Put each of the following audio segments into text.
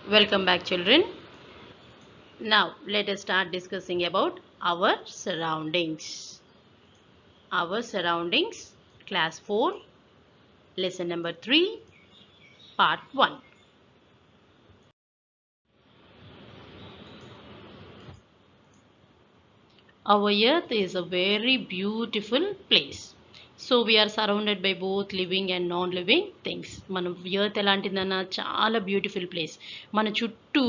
Welcome back, children. Now let us start discussing about our surroundings. Our surroundings, class 4, lesson number 3, part 1. Our earth is a very beautiful place. So we are surrounded by both living and non-living things. మన earth ఎలాంటిదన్నా చాలా beautiful place. మన చుట్టూ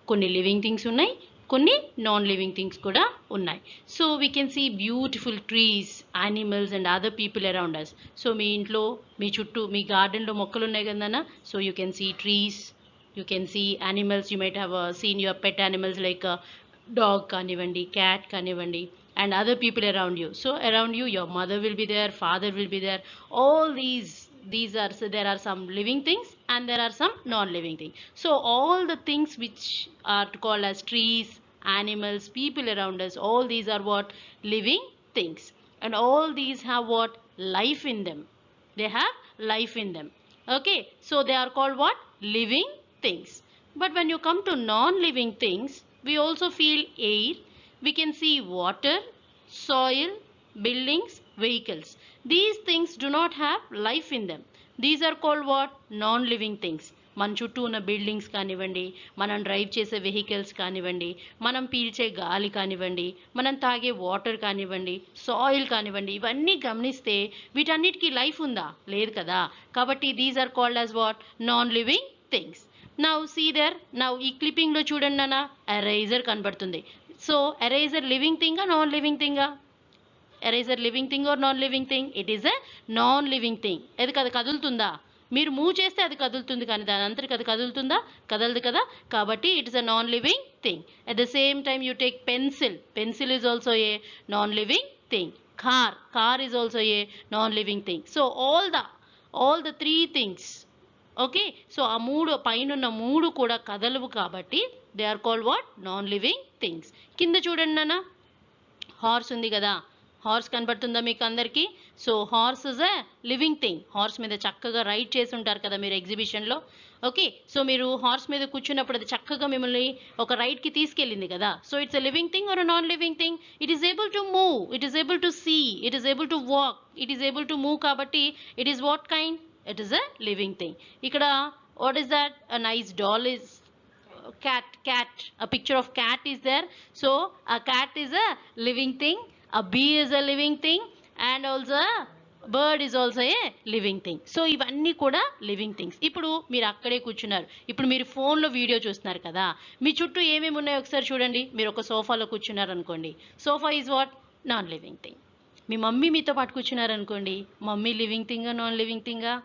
కొన్ని living things ఉన్నాయి, కొన్ని non living things కూడా ఉన్నాయి. So we can see beautiful trees, animals and other people around us. So మీ ఇంట్లో మీ చుట్టూ మీ గార్డెన్లో మొక్కలు ఉన్నాయి కదన్నా, so you can see trees, you can see animals. You might have seen your pet animals like dog kanivandi, cat kanivandi, and other people around you. So around you your mother will be there, father will be there. All these are, so there are some living things and there are some non living things. So all the things which are called as trees, animals, people around us, all these are what? Living things. And all these have what? Life in them. They have life in them. Okay, so they are called what? Living things. But when you come to non-living things, we also feel air, we can see water, soil, buildings, vehicles. These things do not have life in them. These are called what? Non-living things. మన చుట్టూ ఉన్న buildings కానివ్వండి, మనం drive చేసే vehicles కానివ్వండి, మనం పీల్చే గాలి కానివ్వండి, మనం తాగే వాటర్ కానివ్వండి, సాయిల్ కానివ్వండి, ఇవన్నీ గమనిస్తే వీటన్నిటికీ లైఫ్ ఉందా? లేదు కదా. కాబట్టి these are called as what? Non living things. Now see there, now ఈ క్లిప్పింగ్లో చూడండి నాన్న, ఎరేజర్ కనబడుతుంది. సో ఎరేజర్ లివింగ్ థింగా నాన్ లివింగ్ థింగా? Eraser living thing or non living thing? It is a non living thing. అది కదా, కదులుతుందా? మీరు మూవ్ చేస్తే అది కదులుతుంది, కానీ దాని అంతటికి అది కదులుతుందా? కదలదు కదా. కాబట్టి it is a non living thing. At the same time you take pencil. Pencil is also a non living thing. Car is also a non living thing. So all the three things. Okay, so ఆ మూడు పైన మూడు కూడా కదలవు కాబట్టి they are called what? Non living things. కింద చూడండి నాన్న, హార్స్ ఉంది కదా. హార్స్ కనబడుతుందా మీకు అందరికీ? So horse is a living thing. Horse మీద చక్కగా రైడ్ చేసి ఉంటారు కదా మీరు ఎగ్జిబిషన్లో. ఓకే, సో మీరు హార్స్ మీద కూర్చున్నప్పుడు అది చక్కగా మిమ్మల్ని ఒక రైడ్కి తీసుకెళ్ళింది కదా. So it's a living thing or a non living thing? It is able to move, it is able to see, it is able to walk, it is able to move. కాబట్టి it is what kind? It is a living thing. ఇక్కడ what is that? A nice doll is cat, a picture of cat is there. So a cat is a living thing, a bee is a living thing, and also a bird is also a living thing. So ఇవన్నీ కూడా living things. ఇప్పుడు మీరు అక్కడే కూర్చున్నారు, ఇప్పుడు మీరు ఫోన్లో video చూస్తున్నారు కదా. మీ చుట్టూ ఏమేమి ఉన్నాయో ఒకసారి చూడండి. మీరు ఒక సోఫాలో కూర్చున్నారు అనుకోండి, sofa is what? Non living thing. మీ మమ్మీ మీతో పాటు కూర్చున్నారు అనుకోండి, మమ్మీ లివింగ్ థింగా నాన్ లివింగ్ థింగా?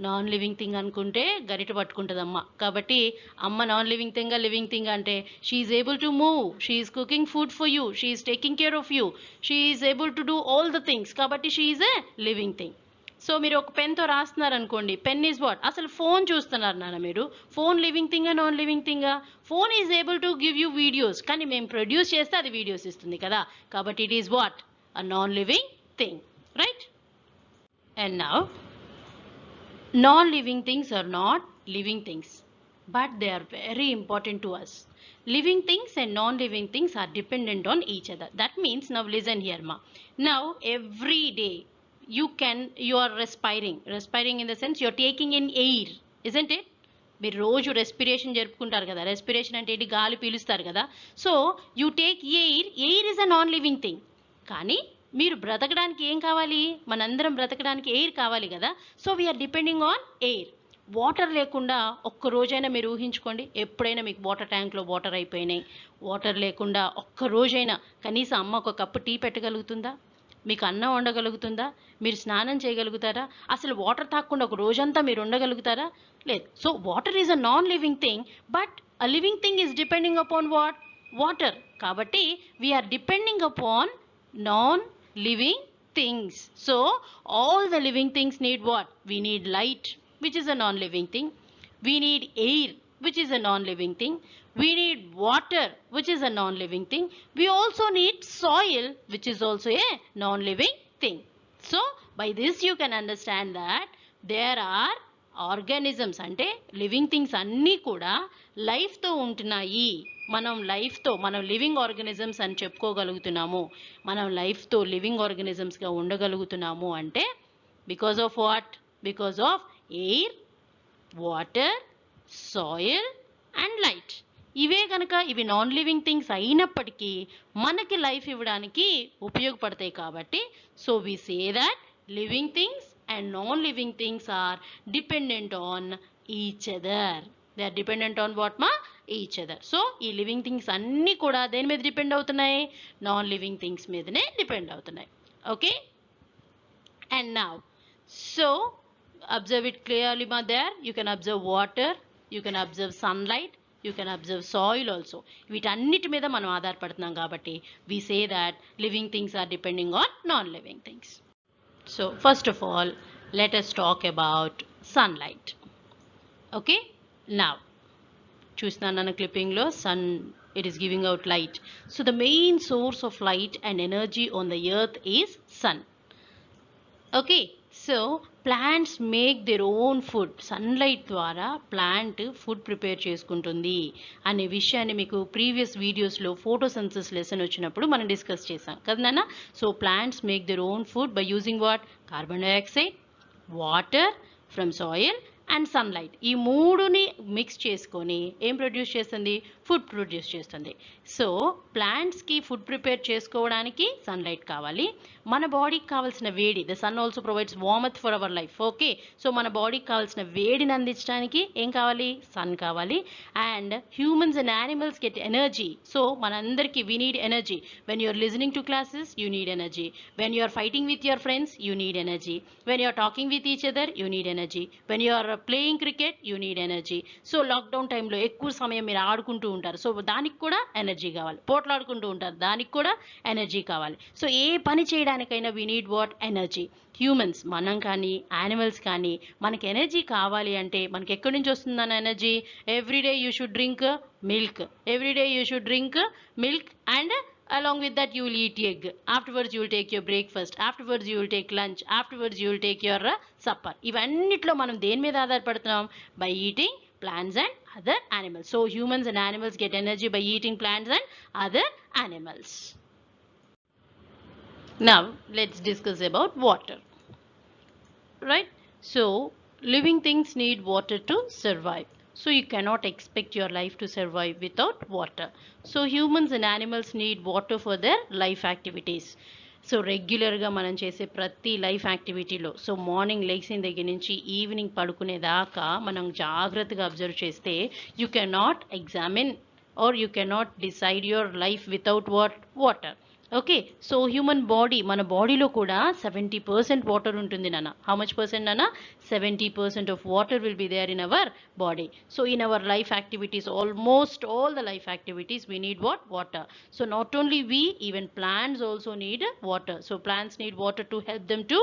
నాన్ లివింగ్ థింగ్ అనుకుంటే గరిట పట్టుకుంటుంది అమ్మ. కాబట్టి అమ్మ నాన్ లివింగ్ థింగా లివింగ్ థింగ్ అంటే she is able to move, she is cooking food for you, she is taking care of you, she is able to do all the things. కాబట్టి she is a living thing. So మీరు ఒక పెన్తో రాస్తున్నారు అనుకోండి, pen is what? అసలు phone చూస్తున్నారు నాన్న మీరు, ఫోన్ లివింగ్ థింగా నాన్ లివింగ్ థింగా? Phone is able to give you videos, కానీ మేము ప్రొడ్యూస్ చేస్తే అది వీడియోస్ ఇస్తుంది కదా. కాబట్టి it is what? A non living thing, right? And now, non-living things are not living things, but they are very important to us. Living things and non-living things are dependent on each other. That means, now listen here ma, now every day you are respiring in the sense you are taking in air, isn't it? మీరు రోజు respiration జరుపుకుంటారు కదా. Respiration అంటే ఏంటి? గాలి పీలుస్తారు కదా. So you take air. Air is a non living thing. కానీ మీరు బ్రతకడానికి ఏం కావాలి? మనందరం బ్రతకడానికి ఎయిర్ కావాలి కదా. So we're depending on air. Water లేకుండా ఒక్క రోజైనా మీరు ఊహించుకోండి, ఎప్పుడైనా మీకు వాటర్ ట్యాంక్లో వాటర్ అయిపోయినాయి, వాటర్ లేకుండా ఒక్క రోజైనా కనీసం అమ్మ ఒక కప్పు టీ పెట్టగలుగుతుందా? మీకు అన్నం వండగలుగుతుందా? మీరు స్నానం చేయగలుగుతారా? అసలు వాటర్ తాగకుండా ఒక రోజంతా మీరు ఉండగలుగుతారా? లేదు. So water is a non living thing, but a living thing is depending upon what? Water. కాబట్టి we are depending upon non living things. So all the living things need what? We need light, which is a non-living thing. We need air, which is a non-living thing. We need water, which is a non-living thing. We also need soil, which is also a non-living thing. So by this you can understand that there are organisms అంటే living things అన్నీ కూడా లైఫ్తో ఉంటున్నాయి. మనం living organisms అని చెప్పుకోగలుగుతున్నాము, మనం లైఫ్తో living ఆర్గానిజమ్స్గా ఉండగలుగుతున్నాము అంటే because of what? Because of air, water, soil and light. ఇవి నాన్ లివింగ్ థింగ్స్ అయినప్పటికీ మనకి లైఫ్ ఇవ్వడానికి ఉపయోగపడతాయి కాబట్టి, so we say that living things and non living things are dependent on each other. They are dependent on what మా? Each other. So ఈ living things అన్నీ కూడా దేని మీద డిపెండ్ అవుతున్నాయి? నాన్ లివింగ్ థింగ్స్ మీదనే డిపెండ్ అవుతున్నాయి. Okay, and now, so observe it clearly ma there. You can observe water, you can observe sunlight, you can observe soil also. వీటన్నిటి మీద మనం ఆధారపడుతున్నాం కాబట్టి we say that living things are depending on non-living things. So first of all, let us talk about sunlight. Okay, now చూస్తున్నాను క్లిప్పింగ్లో sun, it is giving out light. So the main source of light and energy on the earth is sun. Okay, so plants make their own food. Sunlight ద్వారా plant food prepare చేసుకుంటుంది అనే విషయాన్ని మీకు previous వీడియోస్లో photosynthesis lesson వచ్చినప్పుడు మనం discuss చేసాం కదా నాన్న. So plants make their own food by using what? Carbon dioxide, water from soil and sunlight. ఈ మూడుని మిక్స్ చేసుకొని ఏం ప్రొడ్యూస్ చేస్తుంది? ఫుడ్ ప్రొడ్యూస్ చేస్తుంది. సో ప్లాంట్స్కి ఫుడ్ ప్రిపేర్ చేసుకోవడానికి సన్లైట్ కావాలి. మన బాడీకి కావాల్సిన వేడి, the sun also provides warmth for our life. Okay, so మన బాడీకి కావాల్సిన వేడిని అందించడానికి ఏం కావాలి? సన్ కావాలి. And humans and animals get energy. So మనందరికీ we need energy. When you're listening to classes you need energy. When you're fighting with your friends you need energy. When you're talking with each other you need energy. When you're playing cricket you need energy. So lockdown టైంలో ఎక్కువ సమయం మీరు ఆడుకుంటూ ఉంటారు, so దానికి కూడా energy కావాలి. పోట్లాడుకుంటూ ఉంటారు, దానికి కూడా ఎనర్జీ కావాలి. సో ఏ పని చేయడానికైనా we need what? Energy. Humans, మనం కానీ యానిమల్స్ కానీ మనకి ఎనర్జీ కావాలి అంటే మనకి ఎక్కడి నుంచి వస్తుందన్న energy? Everyday you should drink milk. Everyday you should drink milk and along with that you will eat egg. Afterwards you will take your breakfast. Afterwards you will take lunch. Afterwards you will take your supper. ఇవన్నిట్లో మనం దేని మీద ఆధారపడుతున్నాం? by eating plants and other animals. So humans and animals get energy by eating plants and other animals. Now let's discuss about water. Right? So living things need water to survive. So you cannot expect your life to survive without water. So humans and animals need water for their life activities. So రెగ్యులర్గా మనం చేసే ప్రతి life యాక్టివిటీలో, so morning లెగ్సిన దగ్గర నుంచి evening పడుకునేదాకా మనం జాగ్రత్తగా అబ్జర్వ్ చేస్తే you cannot examine or you cannot decide your life without water. Okay, so human body, మన బాడీలో కూడా 70% వాటర్ ఉంటుంది నాన్న. హౌ మచ్ పర్సెంట్ నాన్న? 70% of water will be there in our body. So in our life activities, almost all the life activities we need what? Water. So not only we, even plants also need water. So plants need water to help them to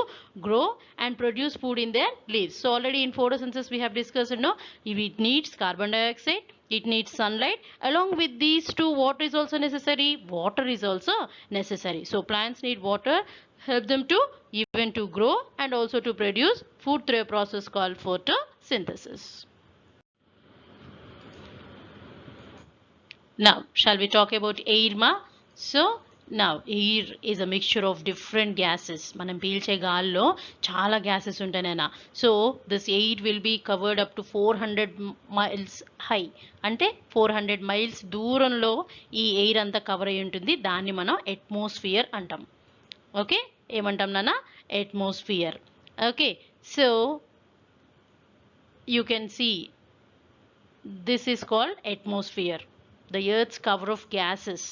grow and produce food in their leaves. So already in photosynthesis we have discussed, no, it needs carbon dioxide, it needs sunlight. Along with these two, water is also necessary. Water is also necessary. So plants need water, help them to even to grow and also to produce food through a process called photosynthesis. Now shall we talk about air ma? So now air is a mixture of different gases. మనం పీల్చే గాల్లో చాలా gases ఉంటాయన. So this air will be covered up to 400 miles high. అంటే 400 miles దూరంలో ఈ air అంతా cover అయి ఉంటుంది. దాన్ని మనం అట్మాస్ఫియర్ అంటాం. ఓకే, ఏమంటాం నాన్న? Atmosphere. Okay, so you can see this is called atmosphere, the earth's cover of gases.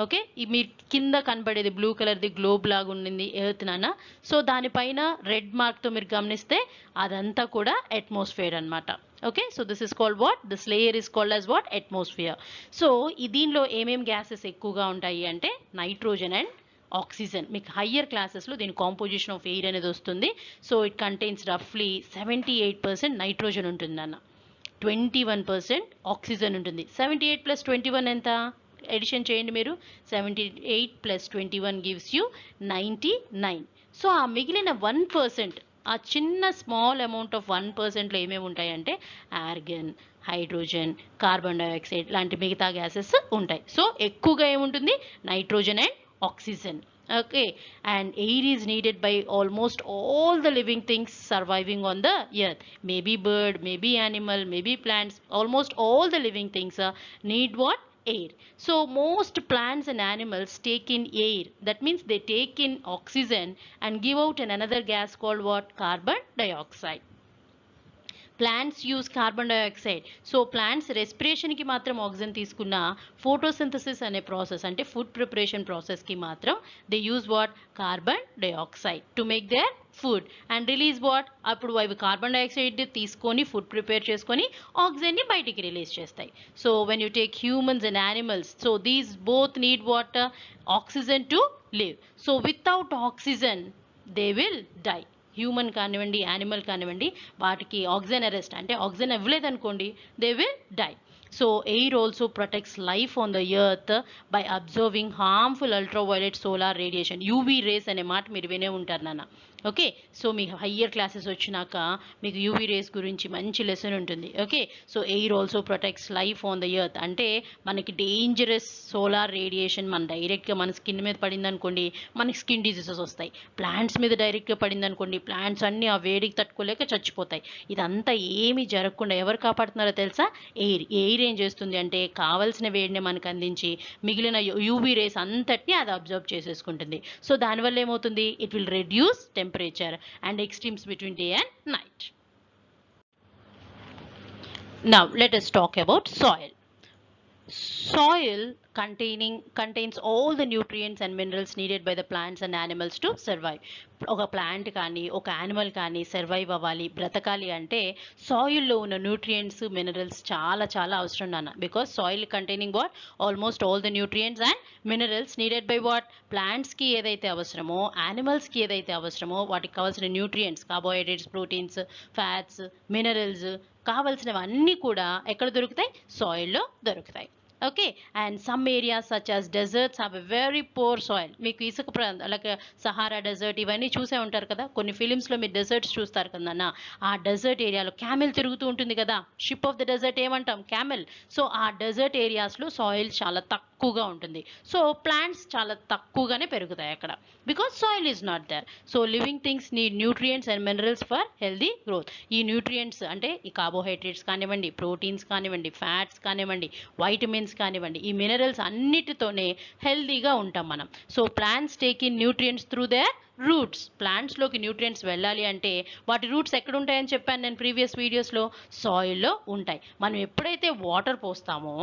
Okay, మీ కింద కనబడేది బ్లూ కలర్ది గ్లోబ్ లాగా ఉండింది ఎర్త్ నాన్న. సో దానిపైన రెడ్ మార్క్తో మీరు గమనిస్తే అదంతా కూడా అట్మాస్ఫియర్ అనమాట. Okay, so this is called what? This layer is called as what? Atmosphere. So దీనిలో ఏమేమి గ్యాసెస్ ఎక్కువగా ఉంటాయి అంటే నైట్రోజన్ అండ్ ఆక్సిజన్. మీకు హయ్యర్ క్లాసెస్లో దీని కాంపోజిషన్ ఆఫ్ ఎయిర్ అనేది వస్తుంది. సో ఇట్ కంటైన్స్ రఫ్లీ 78% నైట్రోజన్ ఉంటుంది అన్న, 21% ఆక్సిజన్ ఉంటుంది. 78 + 21 ఎంత? ఎడిషన్ చేయండి మీరు. 78 + 21 గివ్స్ యూ 99. సో ఆ మిగిలిన 1%, ఆ చిన్న స్మాల్ అమౌంట్ ఆఫ్ 1%లో ఏమేమి ఉంటాయంటే ఆర్గన్, హైడ్రోజన్, కార్బన్ డైఆక్సైడ్ లాంటి మిగతా గ్యాసెస్ ఉంటాయి. సో ఎక్కువగా ఏముంటుంది nitrogen and oxygen. Okay, and air is needed by almost all the living things surviving on the earth. Maybe bird, maybe animal, maybe plants, almost all the living things need what? Air. So most plants and animals take in air. That means they take in oxygen and give out another gas called what? Carbon dioxide. Plants use carbon dioxide. So plants రెస్పిరేషన్కి మాత్రం oxygen తీసుకున్న photosynthesis అనే process అంటే food preparation ప్రాసెస్కి మాత్రం they use what? Carbon dioxide to make their food and release what? అప్పుడు అవి carbon dioxide తీసుకొని ఫుడ్ ప్రిపేర్ చేసుకొని ఆక్సిజన్ని బయటికి రిలీజ్ చేస్తాయి. So when you take humans and animals, so these both need what? Oxygen to live. So without oxygen they will die. Human కానివ్వండి, animal కానివ్వండి, వాటికి ఆక్సిజన్ అరెస్ట్ అంటే ఆక్సిజన్ ఇవ్వలేదనుకోండి, they will die. So air also protects life on the earth by observing harmful ultraviolet solar radiation. UV rays అనే మాట మీరు వినే ఉంటారు నాన్న. ఓకే, సో మీకు హయ్యర్ క్లాసెస్ వచ్చినాక మీకు యూవీ రేస్ గురించి మంచి లెసన్ ఉంటుంది. Okay, so air also protects life on the earth అంటే మనకి డేంజరస్ సోలార్ రేడియేషన్ మన డైరెక్ట్గా మన స్కిన్ మీద పడింది అనుకోండి, మనకి స్కిన్ డిజీజెస్ వస్తాయి. ప్లాంట్స్ మీద డైరెక్ట్గా పడింది అనుకోండి, ప్లాంట్స్ అన్నీ ఆ వేడికి తట్టుకోలేక చచ్చిపోతాయి. ఇదంతా ఏమీ జరగకుండా ఎవరు కాపాడుతున్నారో తెలుసా? ఎయిర్. ఎయిర్ ఏం చేస్తుంది అంటే కావలసిన వేడిని మనకు అందించి మిగిలిన యూవీ రేస్ అంతటిని అది అబ్జర్వ్ చేసేసుకుంటుంది. సో దానివల్ల ఏమవుతుంది? It will reduce temperature and extremes between day and night. Now let us talk about soil. Soil contains all the nutrients and minerals needed by the plants and animals to survive. ఒక plant కానీ ఒక animal కానీ survive అవ్వాలి, బ్రతకాలి అంటే సాయిల్లో ఉన్న nutrients, minerals చాలా చాలా అవసరం నాన్న. Because soil containing what? Almost all the nutrients and minerals needed by what? ప్లాంట్స్కి ఏదైతే అవసరమో, యానిమల్స్కి ఏదైతే అవసరమో వాటికి కావాల్సిన nutrients, carbohydrates, proteins, fats, minerals కావాల్సినవన్నీ కూడా ఎక్కడ దొరుకుతాయి? సాయిల్లో దొరుకుతాయి. Okay, and some areas such as deserts have a very poor soil. మీకు ఇసుక లైక్ సహారా డెజర్ట్ ఇవన్నీ చూసే ఉంటారు కదా, కొన్ని ఫిలిమ్స్లో మీరు డెజర్ట్స్ చూస్తారు కదన్న. ఆ డెజర్ట్ ఏరియాలో క్యామెల్ తిరుగుతూ ఉంటుంది కదా, షిప్ ఆఫ్ ద డెజర్ట్ ఏమంటాం? క్యామెల్. సో ఆ డెజర్ట్ ఏరియాస్లో సాయిల్ చాలా తక్కువగా ఉంటుంది. సో ప్లాంట్స్ చాలా తక్కువగానే పెరుగుతాయి అక్కడ, because soil is not there. So living things need nutrients and minerals for healthy growth. ఈ న్యూట్రియంట్స్ అంటే ఈ కార్బోహైడ్రేట్స్ కానివ్వండి, ప్రోటీన్స్ కానివ్వండి, ఫ్యాట్స్ కానివ్వండి, వైటమిన్స్ కానివ్వండి, ఈ మినరల్స్ అన్నిటితోనే హెల్దీగా ఉంటాం మనం. So plants take in nutrients through their roots. ప్లాంట్స్లోకి న్యూట్రియంట్స్ వెళ్ళాలి అంటే వాటి రూట్స్ ఎక్కడ ఉంటాయని చెప్పాను నేను ప్రీవియస్ వీడియోస్లో? సాయిల్లో ఉంటాయి. మనం ఎప్పుడైతే వాటర్ పోస్తామో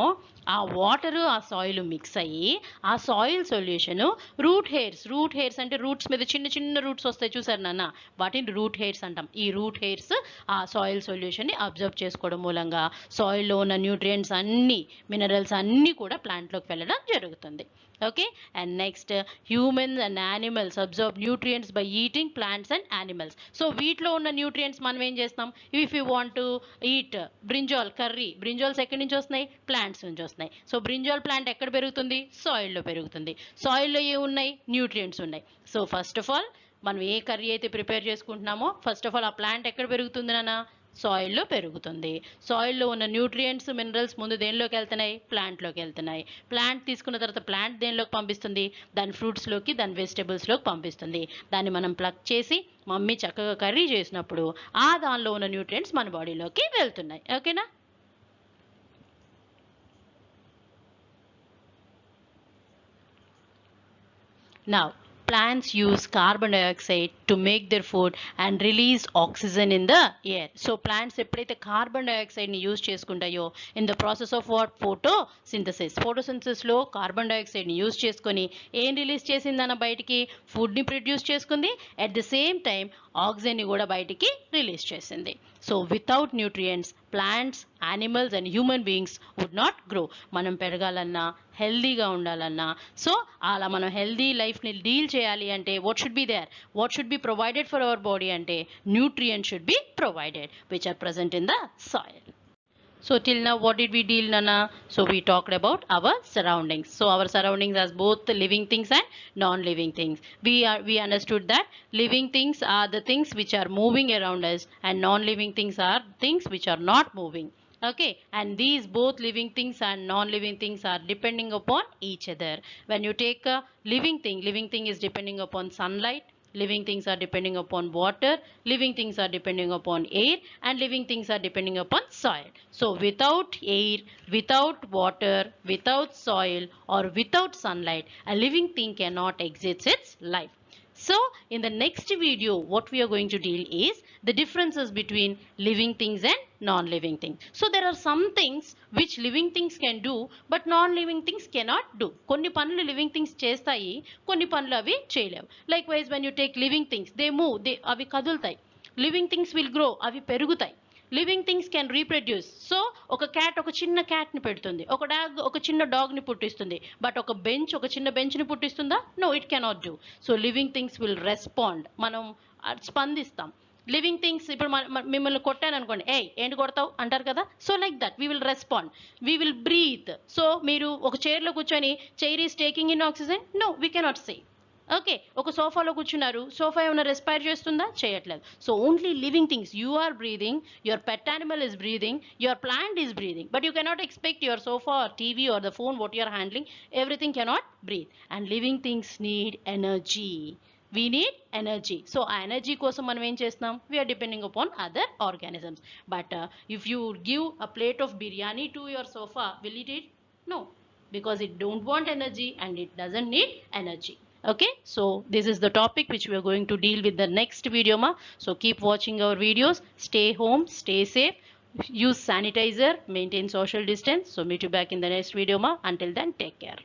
ఆ వాటరు ఆ సాయిల్ మిక్స్ అయ్యి ఆ సాయిల్ సొల్యూషను రూట్ హెయిర్స్ అంటే రూట్స్ మీద చిన్న చిన్న రూట్స్ వస్తాయి చూసారు నాన్న, వాటిని రూట్ హెయిర్స్ అంటాం. ఈ రూట్ హెయిర్స్ ఆ సాయిల్ సొల్యూషన్ని అబ్జర్వ్ చేసుకోవడం మూలంగా సాయిల్లో ఉన్న న్యూట్రియంట్స్ అన్నీ, మినరల్స్ అన్నీ కూడా ప్లాంట్లోకి వెళ్ళడం జరుగుతుంది. Okay, and next humans and animals observe nutrients by eating plants and animals. So వీటిలో ఉన్న న్యూట్రియంట్స్ మనం ఏం చేస్తాం? If you want to eat brinjal curry, brinjals ఎక్కడి నుంచి వస్తున్నాయి? ప్లాంట్స్ నుంచి వస్తున్నాయి. సో బ్రింజాల్ ప్లాంట్ ఎక్కడ పెరుగుతుంది? సాయిల్లో పెరుగుతుంది. సాయిల్లో ఏ ఉన్నాయి? న్యూట్రియంట్స్ ఉన్నాయి. సో ఫస్ట్ ఆఫ్ ఆల్ మనం ఏ కర్రీ అయితే ప్రిపేర్ చేసుకుంటున్నామో ఫస్ట్ ఆఫ్ ఆల్ ఆ ప్లాంట్ ఎక్కడ పెరుగుతుంది నాన్న? సాయిల్లో పెరుగుతుంది. సాయిల్లో ఉన్న న్యూట్రియంట్స్, మినరల్స్ ముందు దేనిలోకి వెళ్తున్నాయి? ప్లాంట్లోకి వెళ్తున్నాయి. ప్లాంట్ తీసుకున్న తర్వాత ప్లాంట్ దేనిలోకి పంపిస్తుంది? దాని ఫ్రూట్స్లోకి, దాని వెజిటబుల్స్లోకి పంపిస్తుంది. దాన్ని మనం ప్లక్ చేసి మమ్మీ చక్కగా కర్రీ చేసినప్పుడు ఆ దానిలో ఉన్న న్యూట్రియంట్స్ మన బాడీలోకి వెళ్తున్నాయి. ఓకేనా? Now, plants use carbon dioxide to make their food and release oxygen in the air. So plants ఎప్పుడైతే కార్బన్ డైఆక్సైడ్ని యూజ్ చేసుకుంటాయో in the process of what? ఫోటోసింథసిస్లో కార్బన్ డైఆక్సైడ్ని యూజ్ చేసుకొని ఏం రిలీజ్ చేసిందన్న బయటికి? ఫుడ్ని ప్రొడ్యూస్ చేసుకుంది. అట్ ద సేమ్ టైం ఆక్సిజన్ని కూడా బయటికి రిలీజ్ చేసింది. So without nutrients plants, animals and human beings would not grow. మనం పెరగాలన్నా, హెల్దీగా ఉండాలన్నా, సో అలా మనం హెల్దీ లైఫ్ని డీల్ చేయాలి అంటే what should be there? What should be provided for our body అంటే nutrients should be provided which are present in the soil. So till now, what did we deal, Nana? So we talked about our surroundings. So our surroundings as both living things and non-living things. We understood that living things are the things which are moving around us, and non-living things are things which are not moving. Okay, and these both living things and non-living things are depending upon each other. When you take a living thing is depending upon sunlight, living things are depending upon water, living things are depending upon air, and living things are depending upon soil. So without air, without water, without soil, or without sunlight, a living thing cannot exist its life. So in the next video, what we are going to deal is the differences between living things and non-living things. So there are some things which living things can do, but non-living things cannot do. కొన్ని పనులు living things చేస్తాయి, కొన్ని పనులు అవి చేయలేవు. Likewise, when you take living things, they move, అవి కదులుతాయి. Living things will grow, అవి పెరుగుతాయి. Living things can reproduce. So ఒక క్యాట్ ఒక చిన్న క్యాట్ని పెడుతుంది, ఒక డాగ్ ఒక చిన్న డాగ్ని పుట్టిస్తుంది, బట్ ఒక బెంచ్ ఒక చిన్న బెంచ్ని పుట్టిస్తుందా? No, it cannot do. So living things will respond, మనం స్పందిస్తాం. లివింగ్ థింగ్స్ ఇప్పుడు మిమ్మల్ని కొట్టాను అనుకోండి, ఏంటి కొడతావు అంటారు కదా. So like that we will respond, we will breathe. So మీరు ఒక చైర్లో కూర్చొని chair is taking in oxygen, no we cannot say. Okay, ఒక సోఫాలో కూర్చున్నారు, సోఫా ఏమైనా రెస్పైర్ చేస్తుందా? చేయట్లేదు. So only living things, you are breathing, your pet animal is breathing, your plant is breathing, but you cannot expect your sofa or TV or the phone what you are handling, everything cannot breath. And living things need energy. We need energy. So ఆ energy కోసం మనం ఏం చేస్తున్నాం? We are depending upon other organisms. But if you give a plate of biryani to your sofa, will it eat? No, because it don't want energy and it doesn't need energy. Okay, so this is the topic which we are going to deal with the next video ma. So keep watching our videos, stay home, stay safe, use sanitizer, maintain social distance. So meet you back in the next video ma. Until then, take care.